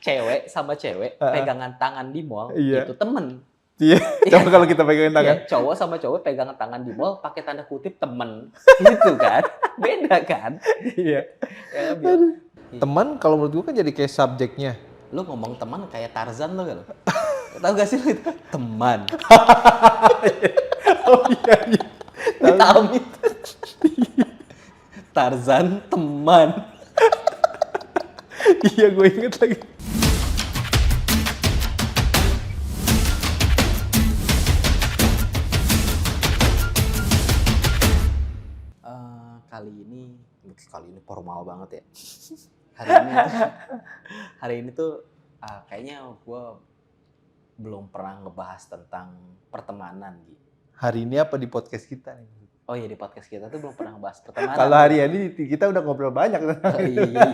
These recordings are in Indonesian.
cewek sama cewek pegangan tangan di mall Iya. itu temen. Iya. Coba kalau kita pegangin tangan. Ya, cowok sama cowok pegangan tangan di mall pakai tanda kutip temen, gitu kan? Beda kan? Iya. Ya, Bil. Teman kalau menurut gue kan jadi kayak subjeknya. Lu ngomong teman kayak Tarzan lo kan? Tahu gak sih lu itu? Teman. Oh iya iya. Amit. Tarzan teman. Iya gue inget lagi. Kali ini formal banget ya. Hari ini tuh kayaknya gue belum pernah ngebahas tentang pertemanan gitu. Hari ini apa di podcast kita nih? Oh iya, di podcast kita tuh belum pernah ngebahas pertemanan. Kalau hari ini kita udah ngobrol banyak tentang iya.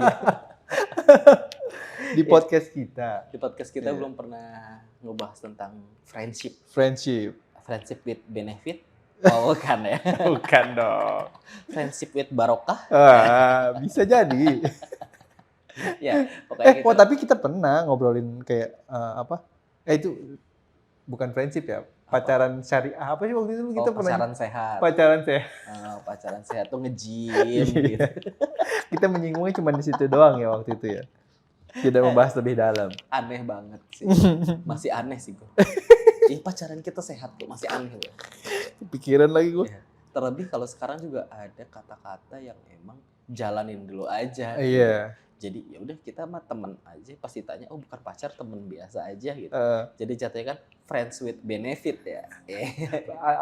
di podcast kita. Di podcast kita belum pernah ngebahas tentang friendship. Friendship with benefit. Oh bukan ya? Bukan dong. Friendship with barokah? Bisa jadi. Ya, pokoknya gitu. Tapi kita pernah ngobrolin kayak apa? Itu bukan friendship ya? Pacaran syariah apa sih waktu itu kita pernah? Pacaran sehat. Pacaran sehat. Pacaran sehat tuh nge-gym gitu. Kita menyinggungnya cuma di situ doang ya waktu itu ya. Tidak membahas lebih dalam. Aneh banget sih. Masih aneh sih gue. Pacaran kita sehat tuh masih aneh gue. Pikiran lagi gue. Ya. Terlebih kalau sekarang juga ada kata-kata yang emang jalanin dulu aja. Iya. Jadi ya udah kita mah temen aja. Pasti tanya, oh bukan pacar, temen biasa aja gitu. Jadi jatuhnya kan friends with benefit ya.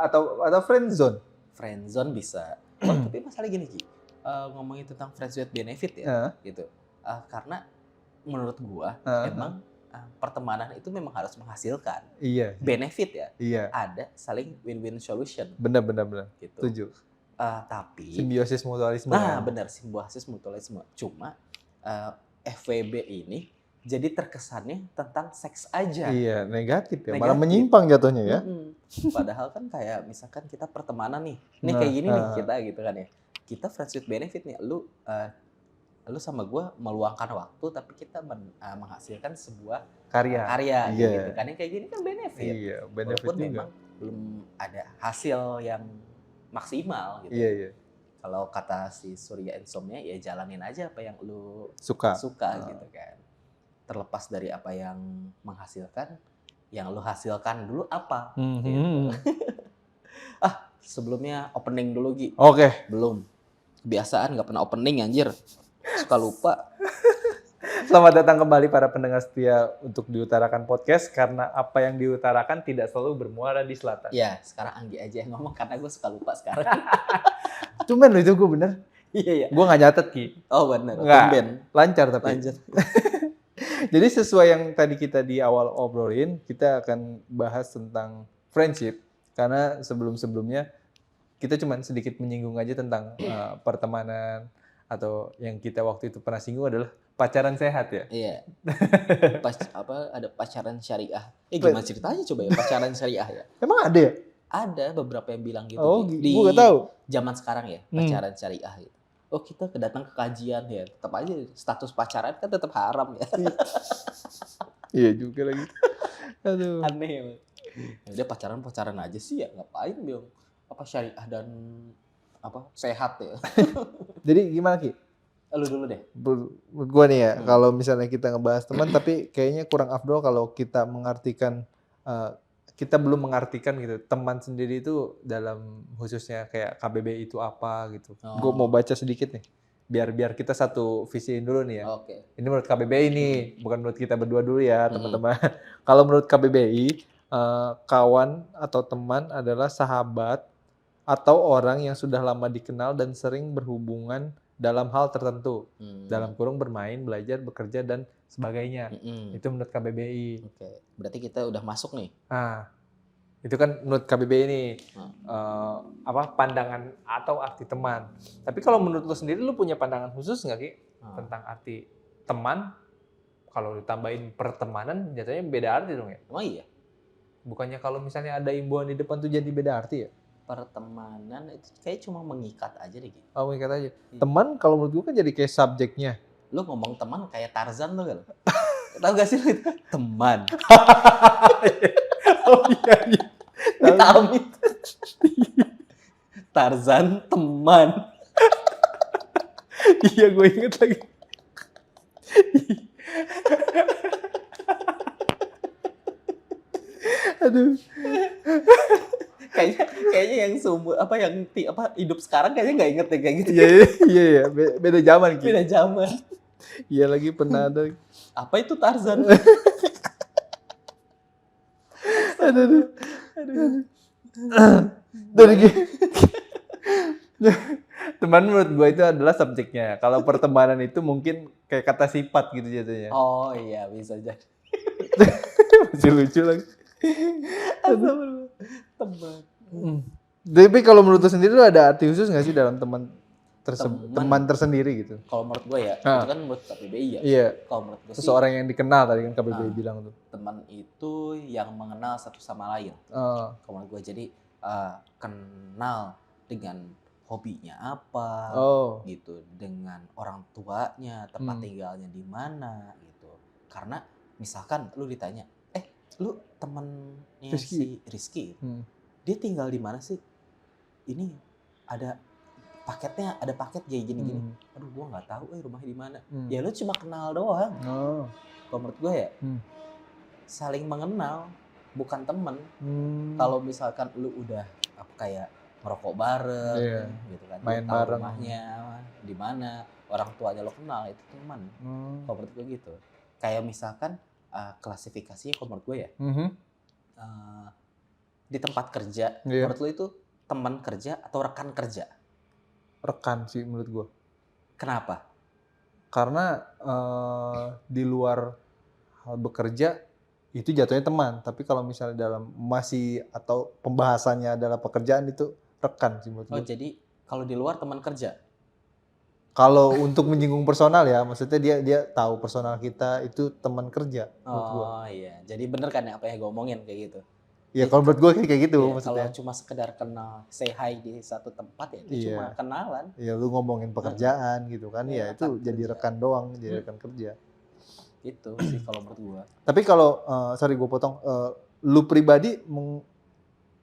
atau friend zone. Friend zone bisa. Tapi masalah gini Ki, ngomongin tentang friends with benefit ya, gitu. Karena menurut gua emang pertemanan itu memang harus menghasilkan. Iya. Benefit ya. Iya. Ada saling win-win solution. Benar. Gitu. Setuju. Tapi simbiosis mutualisme. Benar, simbiosis mutualisme. Cuma FWB ini jadi terkesannya tentang seks aja. Iya, negatif ya. Malah menyimpang jatuhnya ya. Padahal kan kayak misalkan kita pertemanan nih. Nih kayak gini nih kita gitu kan ya. Kita friends with benefit nih. Lu sama gue meluangkan waktu tapi kita menghasilkan sebuah karya gitu kan. Yang kayak gini kan benefit. Iya, benefit walaupun juga. memang belum ada hasil yang maksimal gitu. Iya. Kalau kata si Surya Insomnia ya jalanin aja apa yang lu suka gitu kan. Terlepas dari apa yang menghasilkan, yang lu hasilkan dulu apa gitu. Sebelumnya opening dulu Gi. Oke. Belum. Kebiasaan gak pernah opening anjir. Suka lupa. Selamat datang kembali para pendengar setia untuk diutarakan podcast, karena apa yang diutarakan tidak selalu bermuara di selatan. Ya, sekarang Anggi aja yang ngomong karena gue suka lupa sekarang. Cuman itu gue bener. Iya. Gue gak nyatet Ki. Oh bener. Lancar tapi. Lanjut. Jadi sesuai yang tadi kita di awal obrolin, kita akan bahas tentang friendship. Karena sebelum-sebelumnya kita cuma sedikit menyinggung aja tentang pertemanan. Atau yang kita waktu itu pernah singgung adalah pacaran sehat ya? Iya. Ada pacaran syariah. Gimana ceritanya coba ya pacaran syariah ya? Emang ada ya? Ada beberapa yang bilang gitu. Di gue gak tahu. Zaman sekarang ya, pacaran syariah gitu. Oh kita datang ke kajian ya, tetap aja status pacaran kan tetap haram ya. Iya juga lagi. Aduh. Aneh ya. Udah pacaran aja sih ya, ngapain bilang apa syariah dan apa sehat ya. Jadi gimana Ki? Lu dulu deh. Menurut gue nih ya, kalau misalnya kita ngebahas teman, tapi kayaknya kurang afdol kalau kita mengartikan, kita belum mengartikan gitu, teman sendiri itu dalam khususnya kayak KBBI itu apa gitu. Gue mau baca sedikit nih, biar kita satu visiin dulu nih ya. Oke. Ini menurut KBBI nih, bukan menurut kita berdua dulu ya teman-teman. Kalau menurut KBBI, kawan atau teman adalah sahabat atau orang yang sudah lama dikenal dan sering berhubungan dalam hal tertentu. Dalam kurung bermain, belajar, bekerja, dan sebagainya. Itu menurut KBBI. Oke. Berarti kita udah masuk nih. Itu kan menurut KBBI nih. Pandangan atau arti teman. Tapi kalau menurut lu sendiri, lu punya pandangan khusus nggak Ki? Tentang arti teman? Kalau ditambahin pertemanan, jatuhnya beda arti dong ya? Oh iya? Bukannya kalau misalnya ada imbuhan di depan tuh jadi beda arti ya? Pertemanan itu kayak cuma mengikat aja deh gitu. Oh, mengikat aja. Teman kalau menurut gue kan jadi kayak subjeknya. Lu ngomong teman kayak Tarzan lo kan? Tahu gak sih lu itu? Teman. Oh iya, iya. Kita Amit. Tarzan teman. Iya, gue inget lagi. Aduh. Kayaknya yang hidup sekarang kayaknya nggak inget deh kayak gitu. Iya. Beda zaman, Ki. Beda zaman. Iya lagi pernah ada. Apa itu Tarzan? Aduh. Dari teman menurut gue itu adalah subjeknya. Kalau pertemanan itu mungkin kayak kata sifat gitu jatuhnya. Oh iya, bisa jadi. Masih lucu lagi. Teman. Tapi kalau menurut lu sendiri lu ada arti khusus nggak sih dalam teman tersendiri gitu? Kalau menurut gue ya, itu kan menurut KBBI ya. Iya. Kalau menurut gue sih, seseorang yang dikenal tadi kan KBBI bilang tuh. teman itu yang mengenal satu sama lain. Kalau menurut gue jadi kenal dengan hobinya apa, gitu, dengan orang tuanya, tempat tinggalnya di mana, gitu. Karena misalkan lu ditanya, lu temennya si Rizky, dia tinggal di mana sih? Ini ada paket gini. Aduh, gua nggak tahu rumahnya di mana. Ya lu cuma kenal doang. Kalau menurut gua ya, saling mengenal, bukan temen. Kalau misalkan lu udah kayak ngerokok bareng, gitu kan, main bareng, rumahnya di mana, orang tuanya lo kenal, itu teman. Kalau menurut gue gitu. Kayak misalkan klasifikasinya kalau menurut gue ya, di tempat kerja, menurut lo itu teman kerja atau rekan kerja? Rekan sih menurut gue. Kenapa? Karena di luar hal bekerja itu jatuhnya teman, tapi kalau misalnya dalam masih atau pembahasannya adalah pekerjaan itu rekan sih menurut gue. Oh, jadi kalau di luar teman kerja? Kalau untuk menyinggung personal ya, maksudnya dia tahu personal kita itu teman kerja menurut gue. Oh iya, jadi bener kan ya apa yang gue omongin kayak gitu? Ya kalau menurut gue kayak gitu iya, maksudnya. Kalau cuma sekedar kenal, say hi di satu tempat ya itu cuma kenalan. Iya, lu ngomongin pekerjaan gitu kan, ya itu jadi rekan doang, jadi rekan kerja. Itu sih kalau menurut gue. Tapi kalau, sorry gue potong, lu pribadi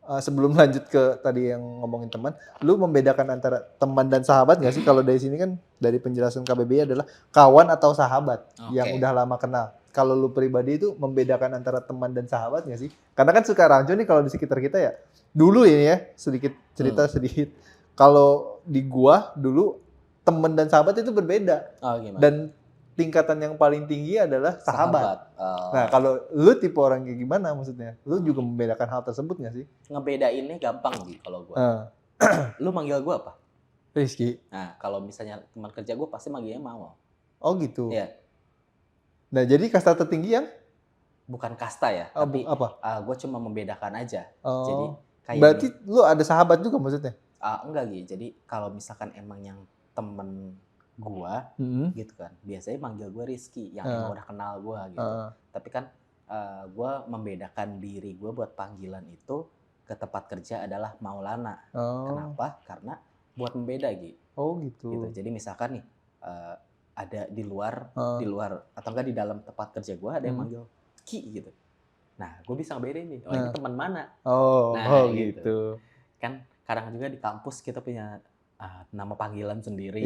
sebelum lanjut ke tadi yang ngomongin teman, lu membedakan antara teman dan sahabat nggak sih? Kalau dari sini kan dari penjelasan KBBI adalah kawan atau sahabat yang udah lama kenal. Kalau lu pribadi itu membedakan antara teman dan sahabat nggak sih? Karena kan suka rancu nih kalau di sekitar kita ya. Dulu ini ya, sedikit cerita sedikit. Kalau di gua dulu teman dan sahabat itu berbeda. Dan tingkatan yang paling tinggi adalah sahabat. Nah, kalau lu tipe orang kayak gimana maksudnya? Lu juga membedakan hal tersebut nggak sih? Ngebedainnya gampang sih kalau gue. Lu manggil gue apa? Rizky. Nah, kalau misalnya teman kerja gue pasti manggilnya Mawar. Oh gitu. Iya. Nah, jadi kasta tertinggi yang? Bukan kasta ya, tapi apa? Gue cuma membedakan aja. Jadi kayak berarti lu ada sahabat juga maksudnya? Enggak gitu. Jadi kalau misalkan emang yang temen gua gitu kan, biasanya manggil gua Rizky yang emang udah kenal gua gitu. Tapi kan gua membedakan diri gua buat panggilan itu ke tempat kerja adalah Maulana. Kenapa? Karena buat membeda gitu. Oh gitu. Jadi misalkan nih ada di luar atau enggak di dalam tempat kerja gua ada yang manggil Ki gitu. Nah, gua bisa ngebedain nih, ini teman mana. Gitu. Kan kadang juga di kampus kita punya nama panggilan sendiri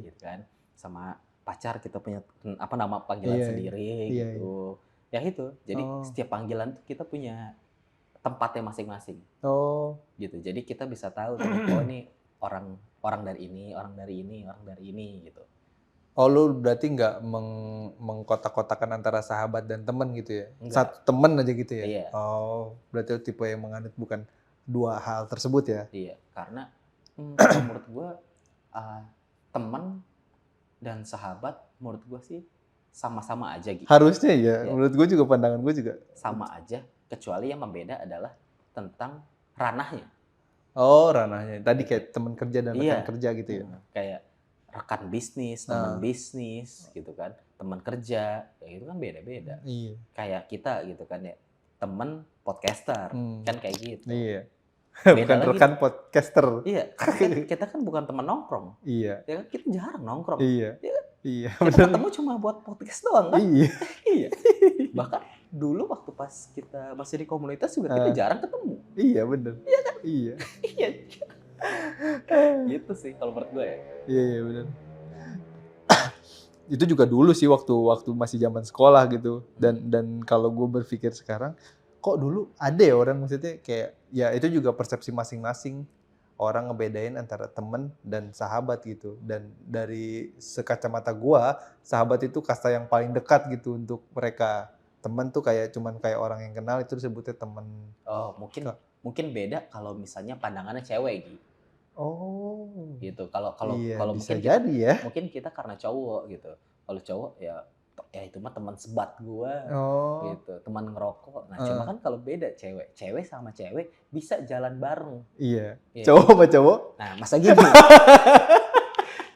gitu kan, sama pacar kita punya nama panggilan sendiri gitu. Ya itu, jadi setiap panggilan tuh kita punya tempatnya masing-masing. Gitu, jadi kita bisa tahu oh ini orang dari ini gitu. Oh, lu berarti nggak mengkotak-kotakan antara sahabat dan teman gitu ya? Enggak. Satu teman aja gitu ya? Iya. Oh, berarti lu tipe yang menganut bukan dua hal tersebut ya? Iya, karena menurut gue teman dan sahabat menurut gue sih sama-sama aja gitu. Harusnya ya, menurut gue juga pandangan gue juga. Sama aja, kecuali yang membeda adalah tentang ranahnya. Oh, ranahnya. Tadi kayak teman kerja dan rekan kerja gitu ya? Kayak rekan bisnis, teman bisnis gitu kan. Teman kerja, kayak gitu kan beda-beda. Iya. Kayak kita gitu kan ya, teman podcaster, kan kayak gitu. Iya. Bukan rekan podcaster. Iya, kita kan bukan teman nongkrong. Iya. Ya kan kita jarang nongkrong. Iya. Iya, Kita bener. ketemu cuma buat podcast doang kan? Iya. Iya. Bahkan dulu waktu pas kita masih di komunitas juga kita Heeh. jarang ketemu. Iya, bener. Iya. Iya. Gitu sih kalau menurut gue ya. Iya, bener. Itu juga dulu sih waktu masih zaman sekolah gitu. Dan kalau gue berpikir sekarang, kok dulu ada ya orang maksudnya kayak ya itu juga persepsi masing-masing orang ngebedain antara temen dan sahabat gitu. Dan dari sekacamata gue, sahabat itu kasta yang paling dekat gitu untuk mereka. Temen tuh cuman kayak orang yang kenal itu disebutnya temen. Oh, mungkin beda kalau misalnya pandangannya cewek Oh, gitu. Kalau kalau iya kalau bisa mungkin jadi ya. kita karena cowok gitu. Kalau cowok ya itu mah teman sebat gua Oh, gitu, teman ngerokok. Nah, cuma heeh, kan kalau beda cewek, cewek sama cewek bisa jalan bareng. iya. Iya. Cowok sama cowok? Nah, masa gini,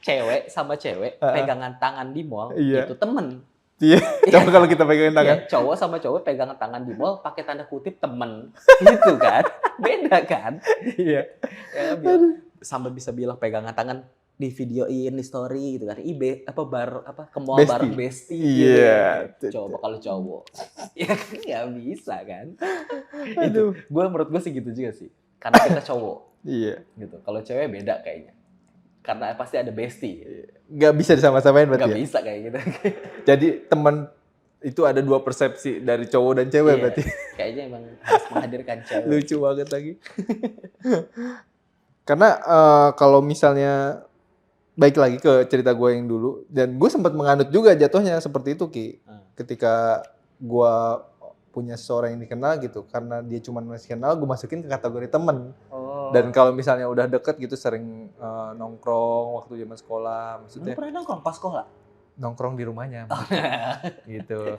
cewek sama cewek Heeh. pegangan tangan di mall Iya. itu temen. Iya. Coba kalau kita pegangin tangan. Iya, cowok sama cowok pegangan tangan di mall pakai tanda kutip temen, gitu kan? Beda kan? Iya. Ya, sampai bisa bilang pegangan tangan di videoin di story gitu kan. Ke mall Bestie. bareng bestie. Iya. Gitu. Coba kalau cowok. Ya kan nggak bisa kan. Aduh. Menurut gue sih gitu juga sih. Karena kita cowok Iya. gitu. Kalau cewek beda kayaknya. Karena pasti ada bestie. Nggak bisa disama-samain berarti Nggak ya? bisa kayak gitu. Jadi teman itu ada dua persepsi dari cowok dan cewek Iya, berarti. kayaknya emang harus menghadirkan cewek. Lucu banget lagi. Karena kalau misalnya baik lagi ke cerita gue yang dulu, dan gue sempat menganut juga jatuhnya seperti itu Ki. Ketika gue punya seseorang yang dikenal gitu, karena dia cuma masih kenal, gue masukin ke kategori temen. Oh. Dan kalau misalnya udah deket gitu sering nongkrong waktu zaman sekolah, Lu maksudnya pernah nongkrong pas sekolah? nongkrong di rumahnya gitu.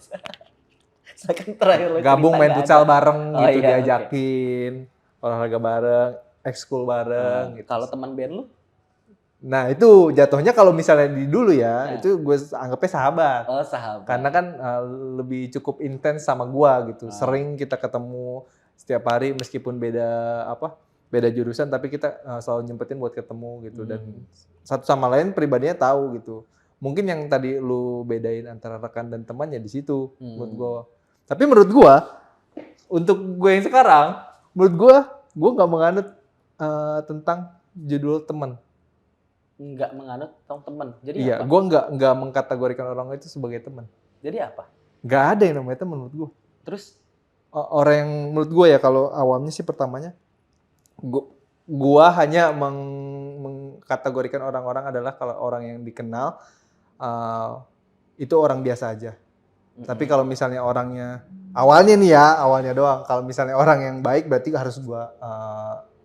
Saya kan terakhir lo Gabung cerita main nggak futsal ada. bareng Oh, gitu, iya, diajakin olahraga bareng, ekskul bareng gitu. Kalau teman band lu? Nah itu jatuhnya kalau misalnya di dulu ya, itu gue anggapnya sahabat. Oh, sahabat. Karena kan lebih cukup intens sama gua gitu. Sering kita ketemu setiap hari meskipun beda jurusan tapi kita selalu nyempetin buat ketemu gitu. Dan satu sama lain pribadinya tahu gitu. Mungkin yang tadi lu bedain antara rekan dan teman ya di situ menurut gua. Tapi menurut gua untuk gue yang sekarang, menurut gua nggak menganut tentang judul teman. Nggak menganut tentang teman. Jadi Iya, apa? gua nggak mengkategorikan orang itu sebagai teman. Jadi apa? Nggak ada yang namanya teman menurut gua. Terus Orang yang menurut gue ya kalau awamnya sih pertamanya gua hanya mengkategorikan orang-orang adalah kalau orang yang dikenal itu orang biasa aja. Tapi kalau misalnya orangnya awalnya doang. Kalau misalnya orang yang baik berarti harus gua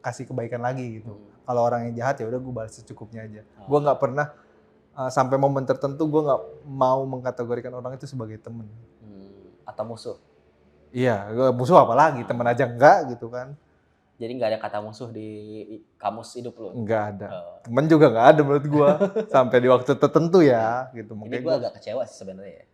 kasih kebaikan lagi gitu. Kalau orang yang jahat ya udah gua balas secukupnya aja. Gua nggak pernah sampai momen tertentu gua nggak mau mengkategorikan orang itu sebagai temen. Atau musuh? Iya, musuh apa lagi, temen aja enggak gitu kan. Jadi nggak ada kata musuh di kamus hidup lo? Enggak ada. Temen juga enggak ada menurut gua. Sampai di waktu tertentu ya gitu. Ini gua agak kecewa sih sebenarnya ya.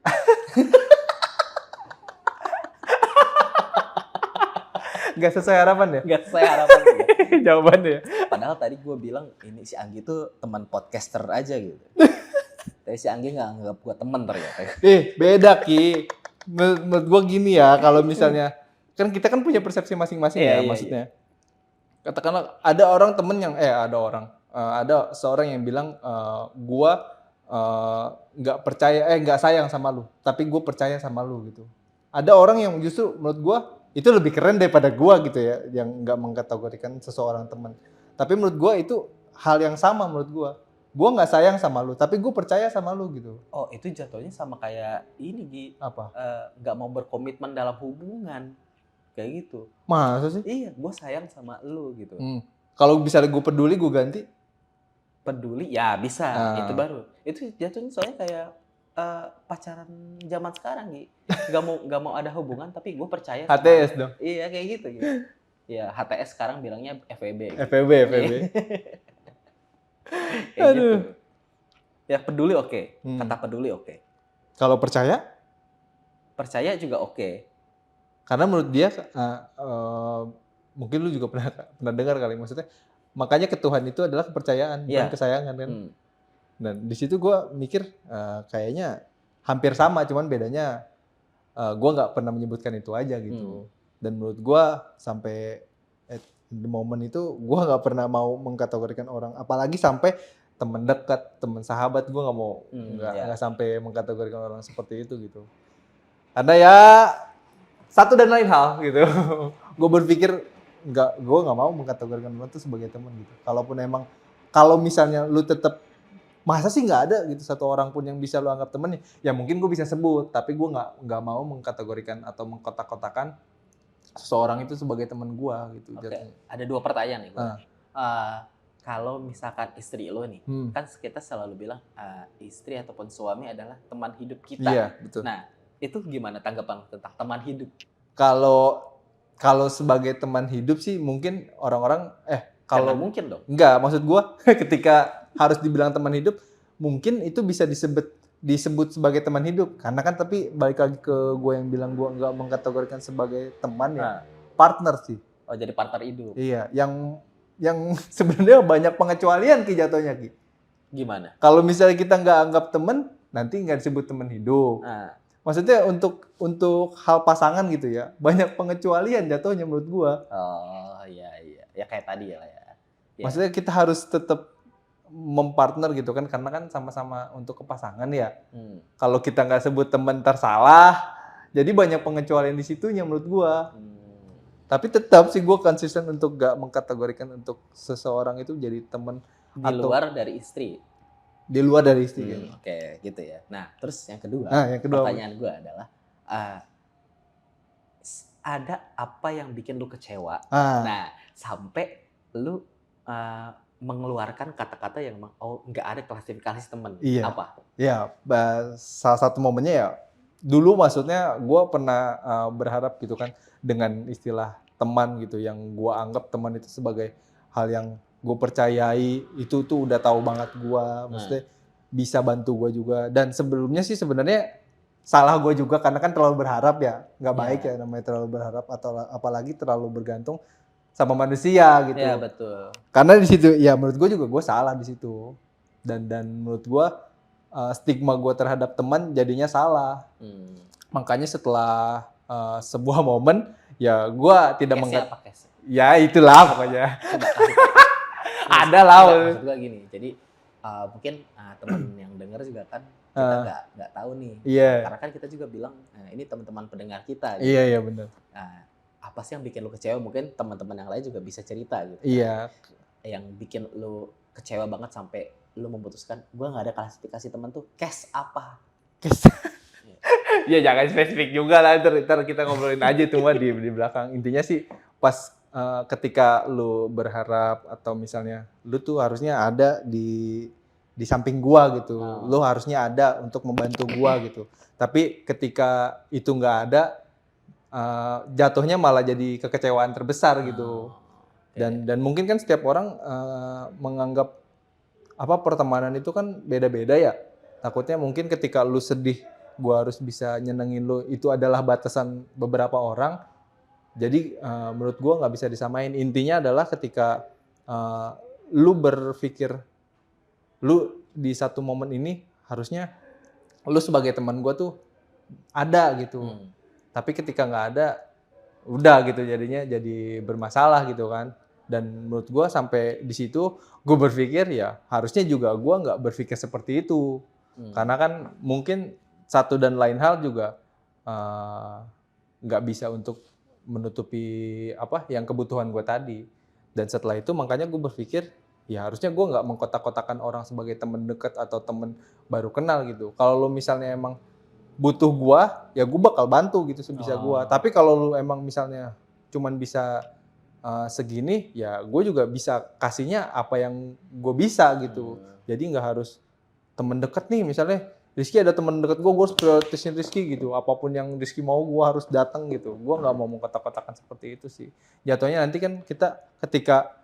Enggak sesuai harapan ya? Nggak sesuai harapan ya. Jawabannya ya. Padahal tadi gua bilang ini si Anggi tuh teman podcaster aja gitu. Tapi si Anggi nggak anggap gua teman ternyata. Beda Ki. Menurut gua gini ya, kalau misalnya kan kita kan punya persepsi masing-masing ya, maksudnya. Katakanlah ada orang temen yang ada seorang yang bilang gua nggak percaya nggak sayang sama lu, tapi gue percaya sama lu gitu. Ada orang yang justru menurut gua itu lebih keren daripada gua gitu ya, yang nggak mengkategorikan seseorang teman. Tapi menurut gua itu hal yang sama menurut gua. Gue nggak sayang sama lu, tapi gue percaya sama lu gitu. Oh, itu jatuhnya sama kayak ini Gi. Apa? Nggak mau berkomitmen dalam hubungan. Kayak gitu. Masa sih? Iya, gue sayang sama lu gitu. Kalau bisa gue peduli, gue ganti. Peduli? Ya bisa, itu baru. Itu jatuhnya soalnya kayak pacaran zaman sekarang Gi. Nggak mau ada hubungan, tapi gue percaya sama HTS lu. dong? Iya, kayak gitu. Ya, HTS sekarang bilangnya FWB. Gitu. FWB. Aduh. Gitu. Ya peduli oke. Kata peduli oke. Kalau percaya? Percaya juga oke. Karena menurut dia, mungkin lu juga pernah dengar kali maksudnya. Makanya ke Tuhan itu adalah kepercayaan, bukan kesayangan kan. Dan di situ gue mikir kayaknya hampir sama, cuman bedanya gue nggak pernah menyebutkan itu aja gitu. Dan menurut gue sampai at the moment itu gue nggak pernah mau mengkategorikan orang, apalagi sampai teman dekat, teman sahabat, gue nggak mau, nggak sampai mengkategorikan orang seperti itu gitu. Karena ya satu dan lain hal gitu. Gue berpikir gue nggak mau mengkategorikan orang itu sebagai teman gitu. Kalaupun emang, kalau misalnya lu tetap, masa sih nggak ada gitu satu orang pun yang bisa lu anggap temen, ya mungkin gue bisa sebut, tapi gue nggak mau mengkategorikan atau mengkotak-kotakan seseorang itu sebagai teman gue gitu. Ada 2 pertanyaan nih. Kalau misalkan istri lo nih, kan kita selalu bilang istri ataupun suami adalah teman hidup kita. Iya, betul. Nah, itu gimana tanggapan tentang teman hidup? Kalau sebagai teman hidup sih mungkin orang-orang kalau mungkin dong. Enggak, maksud gue ketika harus dibilang teman hidup, mungkin itu bisa disebut sebagai teman hidup. Karena kan tapi balik lagi ke gue yang bilang gue nggak mengkategorikan sebagai teman, ya partner sih. Oh, jadi partner hidup. Iya, yang sebenarnya banyak pengecualian Ki jatuhnya Ki. Gimana? Kalau misalnya kita nggak anggap teman, nanti nggak disebut teman hidup. Maksudnya untuk hal pasangan gitu ya, banyak pengecualian jatuhnya menurut gue. Oh iya, ya kayak tadi ya. Maksudnya kita harus tetap mempartner gitu kan, karena kan sama-sama untuk kepasangan ya. Kalau kita nggak sebut teman tersalah, jadi banyak pengecualian di situnya menurut gua. Tapi tetap sih gua konsisten untuk nggak mengkategorikan untuk seseorang itu jadi teman di luar dari istri. Di luar dari istri. Oke, gitu ya. Nah, terus yang kedua pertanyaan gua adalah ada apa yang bikin lu kecewa? Nah, sampai lu mengeluarkan kata-kata yang nggak ada klasifikasi teman. Iya. Apa? Iya, salah satu momennya ya, dulu maksudnya gue pernah berharap gitu kan dengan istilah teman gitu, yang gue anggap teman itu sebagai hal yang gue percayai, itu tuh udah tahu banget gue, maksudnya bisa bantu gue juga. Dan sebelumnya sih sebenarnya salah gue juga, karena kan terlalu berharap ya, nggak baik ya namanya terlalu berharap, atau apalagi terlalu bergantung sama manusia gitu. Iya, betul. Karena di situ ya menurut gue juga gue salah di situ. Dan menurut gue stigma gue terhadap teman jadinya salah. Makanya setelah sebuah momen ya gue tidak ya itulah pokoknya. Ada lah. Maksud gue gini. Jadi mungkin teman yang dengar juga kan kita nggak tahu nih. Karena kan kita juga bilang ini teman-teman pendengar kita. Gitu. Iya benar. Apa sih yang bikin lu kecewa? Mungkin teman-teman yang lain juga bisa cerita gitu. Iya. Yang bikin lu kecewa banget sampai lu memutuskan gue nggak ada klasifikasi teman tuh. Case apa? Ya jangan spesifik juga lah, ntar kita ngobrolin aja tuh di belakang. Intinya sih pas ketika lu berharap atau misalnya lu tuh harusnya ada di samping gua gitu. Lu harusnya ada untuk membantu gua gitu. Tapi ketika itu nggak ada, jatuhnya malah jadi kekecewaan terbesar gitu. Dan mungkin kan setiap orang menganggap pertemanan itu kan beda-beda ya. Takutnya mungkin ketika lu sedih, gua harus bisa nyenengin lu, itu adalah batasan beberapa orang. Jadi menurut gua nggak bisa disamain. Intinya adalah ketika lu berpikir lu di satu momen ini harusnya lu sebagai teman gua tuh ada gitu. Tapi ketika nggak ada, udah gitu jadinya jadi bermasalah gitu kan. Dan menurut gue sampai di situ gue berpikir ya harusnya juga gue nggak berpikir seperti itu. Karena kan mungkin satu dan lain hal juga nggak bisa untuk menutupi yang kebutuhan gue tadi. Dan setelah itu makanya gue berpikir ya harusnya gue nggak mengkotak-kotakan orang sebagai teman dekat atau teman baru kenal gitu. Kalau lo misalnya emang butuh gua, ya gua bakal bantu gitu sebisa gua. Tapi kalau lu emang misalnya cuman bisa segini, ya gua juga bisa kasihnya apa yang gua bisa gitu. Jadi nggak harus temen deket nih, misalnya Rizky ada temen deket gua harus prioritasin Rizky gitu. Apapun yang Rizky mau gua harus datang gitu. Gua nggak mau mengkotak-kotakan seperti itu sih. Jatuhnya nanti kan kita ketika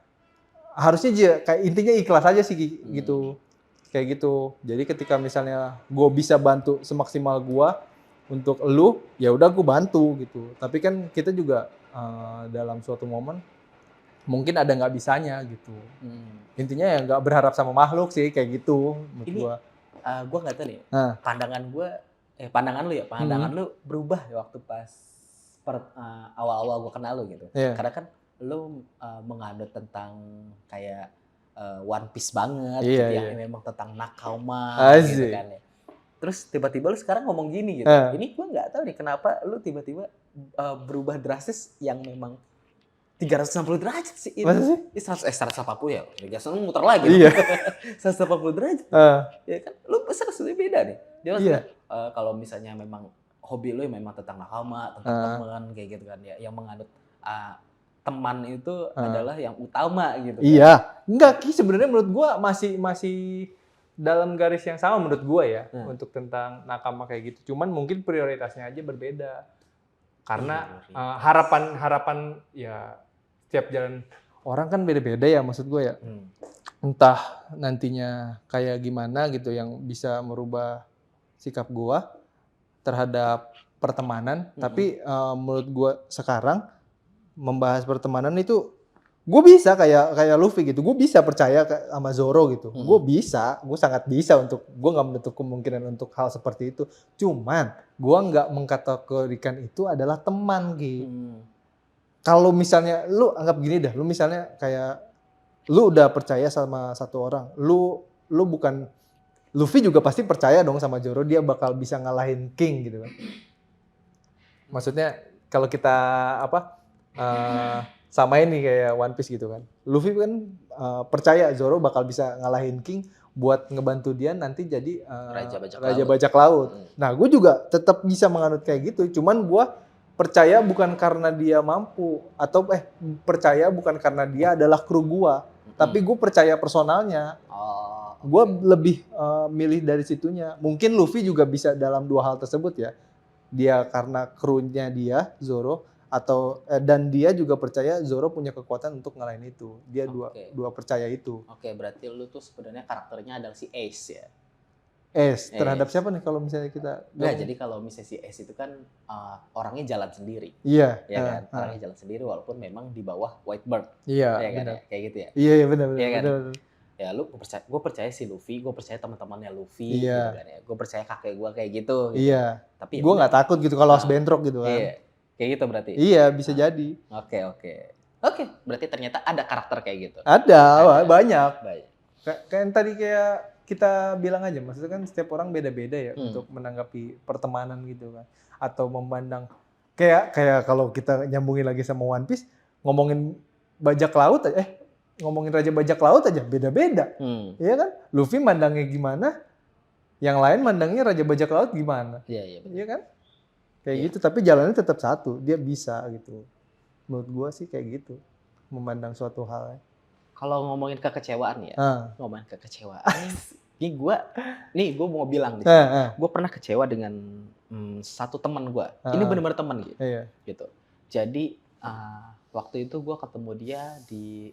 harusnya kayak intinya ikhlas aja sih gitu. Kayak gitu. Jadi ketika misalnya gue bisa bantu semaksimal gue untuk lu, ya udah gue bantu gitu. Tapi kan kita juga dalam suatu momen mungkin ada nggak bisanya gitu. Intinya ya nggak berharap sama makhluk sih kayak gitu menurut Ini gua. gue nggak tahu nih. Nah, Pandangan lu ya, pandangan lu berubah ya waktu pas awal-awal gue kenal lu gitu. iya. Karena kan lu menganut tentang kayak One Piece banget Iya, gitu, yang iya. memang tentang nakama gitu Asik. kan ya. Terus tiba-tiba lu sekarang ngomong gini gitu. Eh. Ini gue nggak tahu nih kenapa lu tiba-tiba berubah drastis yang memang 360 derajat sih ini. Masa sih? 180 ya. Biasanya lu muter lagi. Iya. 180 derajat. Eh, Ya kan lu sebenarnya beda nih. Dia Iya. maksudnya kalau misalnya memang hobi lu memang tentang nakama, tentang teman kayak gitu kan ya, yang menganut teman itu adalah yang utama gitu kan. Iya. Enggak, Ki, sebenarnya menurut gua masih dalam garis yang sama menurut gua ya untuk tentang nakama kayak gitu. Cuman mungkin prioritasnya aja berbeda. Karena harapan ya setiap jalan orang kan beda-beda ya maksud gua ya. Entah nantinya kayak gimana gitu yang bisa merubah sikap gua terhadap pertemanan, tapi menurut gua sekarang membahas pertemanan itu gue bisa kayak Luffy gitu, gue bisa percaya sama Zoro gitu, gue sangat bisa untuk, gue nggak menutup kemungkinan untuk hal seperti itu, cuman gue nggak mengkategorikan itu adalah teman gitu. Kalau misalnya lu anggap gini dah, lu misalnya kayak lu udah percaya sama satu orang, lu bukan, Luffy juga pasti percaya dong sama Zoro dia bakal bisa ngalahin King gitu kan. Maksudnya kalau kita sama ini kayak One Piece gitu kan. Luffy kan percaya Zoro bakal bisa ngalahin King buat ngebantu dia nanti jadi Raja Bajak Laut. Nah, gue juga tetap bisa menganut kayak gitu. Cuman gue percaya bukan karena dia mampu atau percaya bukan karena dia adalah kru gue, tapi gue percaya personalnya. Gue lebih milih dari situnya. Mungkin Luffy juga bisa dalam dua hal tersebut ya. Dia karena krunya dia Zoro, atau dan dia juga percaya Zoro punya kekuatan untuk ngalahin itu. Dia dua percaya itu. Oke, berarti lu tuh sebenarnya karakternya adalah si Ace ya. Ace terhadap siapa nih kalau misalnya kita? Nah, jadi kalau misalnya si Ace itu kan orangnya jalan sendiri. Iya. Ya kan, orangnya jalan sendiri walaupun memang di bawah Whitebird. Iya. Ya kan, kayak gitu ya. Iya benar. Ya kan? Benar. Ya gue percaya si Luffy, gue percaya teman-temannya Luffy, gitu kan ya. Gue percaya kakek gue kayak gitu. Iya. Tapi gue nggak takut gitu kalau harus bentrok gitu kan. Iya. Kayak gitu berarti. Iya, bisa jadi. Oke, berarti ternyata ada karakter kayak gitu. Ada. Banyak. Kayak tadi kayak kita bilang aja, maksudnya kan setiap orang beda-beda ya untuk menanggapi pertemanan gitu kan, atau memandang kayak kalau kita nyambungin lagi sama One Piece, ngomongin bajak laut ngomongin Raja Bajak Laut aja beda-beda. Iya kan? Luffy mandangnya gimana? Yang lain mandangnya Raja Bajak Laut gimana? Iya kan? Kayak gitu, tapi jalannya tetap satu. Dia bisa gitu. Menurut gua sih kayak gitu. Memandang suatu hal. Kalau ngomongin kekecewaan ya. Ngomongin kekecewaan. Ini gue mau bilang nih. Gue pernah kecewa dengan satu teman gue. Ini benar-benar teman gitu. Gitu. Jadi waktu itu gue ketemu dia di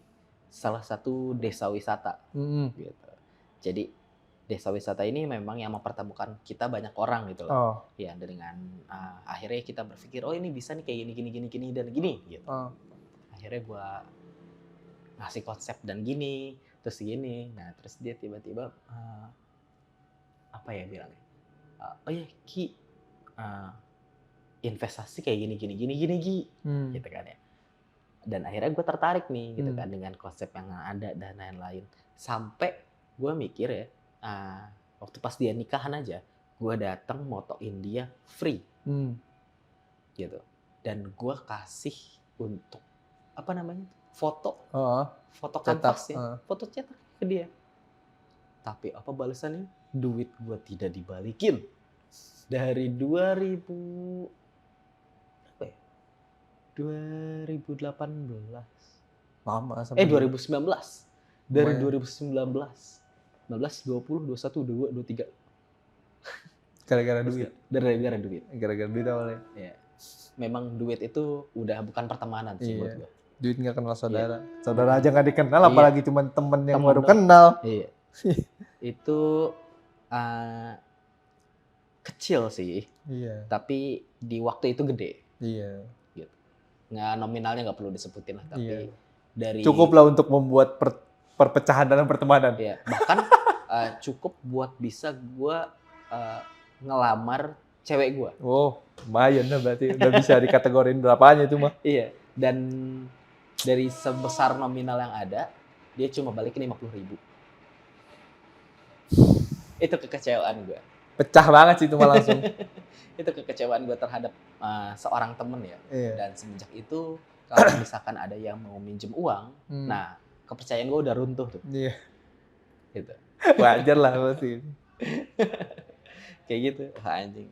salah satu desa wisata. Gitu. Jadi desa wisata ini memang yang mempertemukan kita banyak orang gitu loh. Ya, dengan akhirnya kita berpikir, oh ini bisa nih kayak gini dan gini gitu. Akhirnya gue ngasih konsep dan gini, terus gini. Nah, terus dia tiba-tiba apa ya bilangnya? Oh ya Ki, investasi kayak gini gitu kan ya. Dan akhirnya gue tertarik nih gitu kan dengan konsep yang ada dan lain-lain. Sampai gue mikir ya, waktu pas dia nikahan aja, gue datang motoin dia free, gitu. Dan gue kasih untuk foto kanvas ya, foto cetak ke dia. Tapi apa balasannya? Duit gue tidak dibalikin dari 2018. Lama sampai 2019. Dari 2019. 19, 20, 21, 22, 23. Gara-gara duit. Gara-gara duit. Gara-gara duit awalnya. Iya. Memang duit itu udah bukan pertemanan sih buat gue. Duit nggak kenal saudara. Saudara aja nggak dikenal, apalagi cuma temen yang baru kenal. Iya. Itu kecil sih. Iya. Tapi di waktu itu gede. Iya. Gitu. Nggak, nominalnya nggak perlu disebutin lah, tapi Cukuplah untuk membuat perpecahan dalam pertemanan. Ya, bahkan cukup buat bisa gue ngelamar cewek gue. Oh, lumayan lah berarti. Udah bisa dikategorin berapanya itu mah. Iya, dan dari sebesar nominal yang ada, dia cuma balikin 50.000. Itu kekecewaan gue. Pecah banget sih itu mah langsung. Itu kekecewaan gue terhadap seorang temen ya. Iya. Dan semenjak itu, kalau misalkan ada yang mau minjem uang, nah kepercayaan gue udah runtuh tuh. Iya. Gitu. Wajar lah pasti. Kayak gitu, anjing.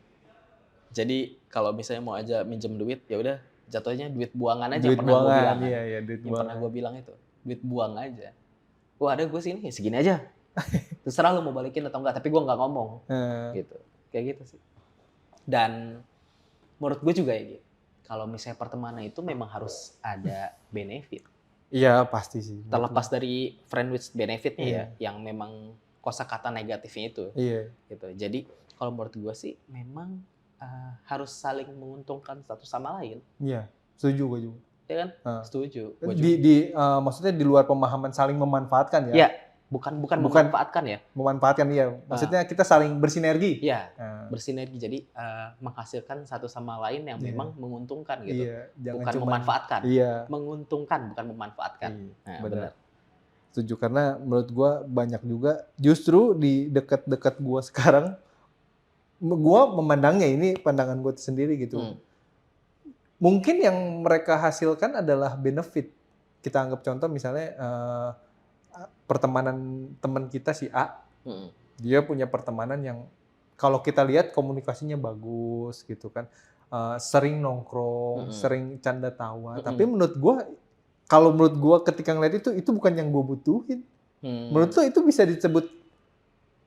Jadi kalau misalnya mau aja minjem duit, ya udah jatuhnya duit buangan aja. Duit pernah gue buangan, bilang. iya, duit Yang buangan. pernah gue bilang itu, duit buang aja. Wah ada gue sini, segini aja. Terserah lu mau balikin atau enggak, tapi gue nggak ngomong. Gitu, kayak gitu sih. Dan menurut gue juga ya, gitu. Kalau misalnya pertemanan itu memang harus ada benefit. Iya pasti sih. Terlepas dari friend with benefitnya ya, yang memang kosakata negatifnya itu. Iya. Gitu. Jadi kalau menurut gue sih memang harus saling menguntungkan satu sama lain. Iya, setuju gue juga. Ya kan? Setuju. Maksudnya di luar pemahaman saling memanfaatkan ya? Iya, bukan memanfaatkan ya. Memanfaatkan ya. Maksudnya kita saling bersinergi. Iya, bersinergi. Jadi menghasilkan satu sama lain yang memang menguntungkan gitu. Iya, bukan memanfaatkan. Iya. Menguntungkan, bukan memanfaatkan. Nah, benar. Setuju, karena menurut gue banyak juga justru di dekat-dekat gue sekarang, gue memandangnya ini pandangan gue sendiri gitu. Mungkin yang mereka hasilkan adalah benefit. Kita anggap contoh misalnya pertemanan teman kita si A, dia punya pertemanan yang kalau kita lihat komunikasinya bagus gitu kan, sering nongkrong, sering canda tawa. Tapi menurut gue ketika ngeliat itu bukan yang gue butuhin. Menurut lo itu bisa disebut,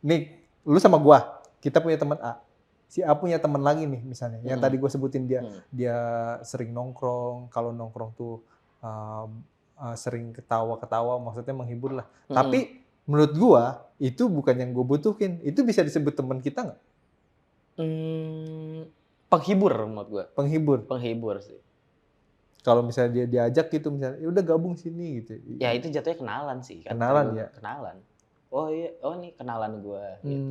nih lu sama gue, kita punya teman A. Si A punya teman lagi nih misalnya, yang tadi gue sebutin dia sering nongkrong, kalau nongkrong tuh sering ketawa-ketawa, maksudnya menghibur lah. Tapi menurut gue itu bukan yang gue butuhin. Itu bisa disebut teman kita nggak? Penghibur menurut gue. Penghibur sih. Kalau misalnya dia diajak gitu, misalnya, ya udah gabung sini gitu. Ya itu jatuhnya kenalan sih. Kan? Kenalan ya. Kenalan. Oh iya, ini kenalan gue. Gitu.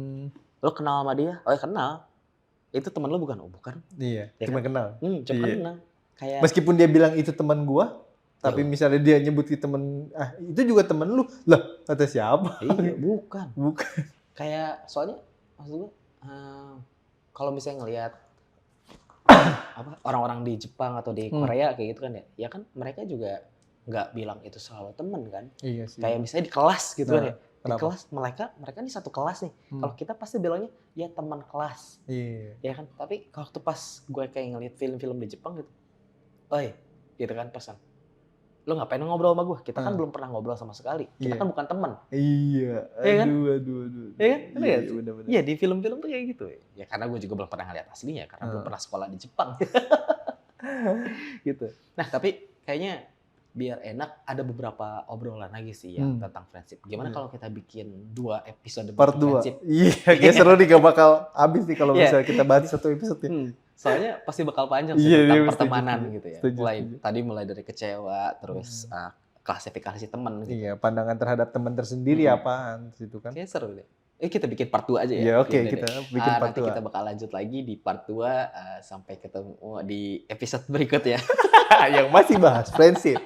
Lo kenal sama dia? Oh ya kenal. Itu teman lo bukan? Oh bukan. Iya, ya cuma kan? kenal. Cuma kenal. Kayak... Meskipun dia bilang itu teman gua, tapi misalnya dia nyebut teman, itu juga teman lu. Lah, kata siapa? Iya, bukan. Bukan. Kayak soalnya maksud gua kalau misalnya ngelihat orang-orang di Jepang atau di Korea kayak gitu kan ya. Ya kan mereka juga nggak bilang itu selalu teman kan. Iya sih. Kayak misalnya di kelas gitu kan ya. Di kenapa? kelas mereka nih satu kelas nih. Kalau kita pasti bilangnya ya teman kelas. Iya. Ya kan? Tapi waktu pas gue kayak ngeliat film-film di Jepang gitu. Oi, gitu kan pesan. Lo ngapain ngobrol sama gue? Kita kan belum pernah ngobrol sama sekali. Kita kan bukan teman. Iya. Aduh. Iya kan? Iya, benar. Iya, di film-film tuh kayak gitu. Ya karena gue juga belum pernah ngeliat aslinya karena belum pernah sekolah di Jepang. Gitu. Nah, tapi kayaknya biar enak ada beberapa obrolan lagi sih yang tentang friendship. Gimana kalau kita bikin 2 episode part 2? Friendship? Iya, kayak seru nih, gak bakal habis nih kalau misalnya kita bahas satu episode. Soalnya pasti bakal panjang sih tentang pertemanan gitu ya. Mulai dari kecewa, terus klasifikasi teman gitu. Iya, pandangan terhadap teman tersendiri apaan gitu kan. Kayaknya seru deh. Kita bikin part 2 aja ya. Iya, oke, kita bikin part 2. Nanti kita bakal lanjut lagi di part 2 sampai ketemu di episode berikut ya. Yang masih bahas friendship.